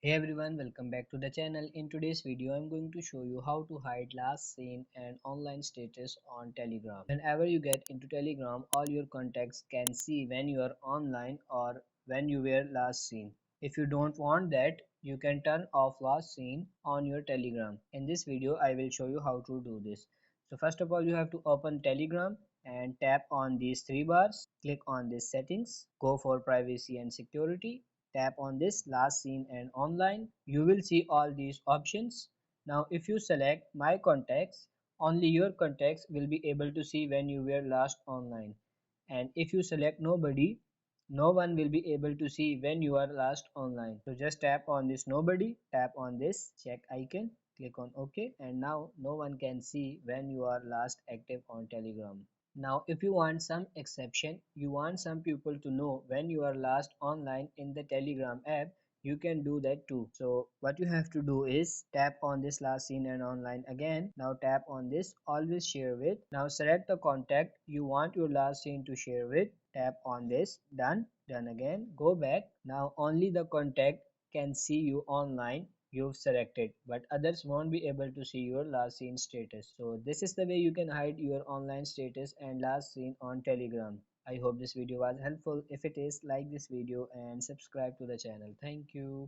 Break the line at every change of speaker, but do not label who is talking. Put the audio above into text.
Hey everyone, welcome back to the channel. In today's video, I'm going to show you how to hide last seen and online status on Telegram. Whenever you get into Telegram, all your contacts can see when you are online or when you were last seen. If you don't want that, you can turn off last seen on your Telegram. In this video, I will show you how to do this. So first of all, you have to open Telegram and tap on these three bars. Click on this settings, go for privacy and security. Tap on this last seen and online. You will see all these options. Now if you select my contacts, only your contacts will be able to see when you were last online. And if you select nobody, no one will be able to see when you are last online. So just tap on this nobody, tap on this check icon, click on OK, and now no one can see when you are last active on Telegram. Now if you want some exception, you want some people to know when you are last online in the Telegram app, you can do that too. So what you have to do is tap on this last seen and online again. Now tap on this always share with. Now select the contact you want your last seen to share with. Tap on this done again, go back. Now only the contact can see you online you've selected, but others won't be able to see your last seen status. So this is the way you can hide your online status and last seen on Telegram. I hope this video was helpful. If it is, like this video and subscribe to the channel. Thank you.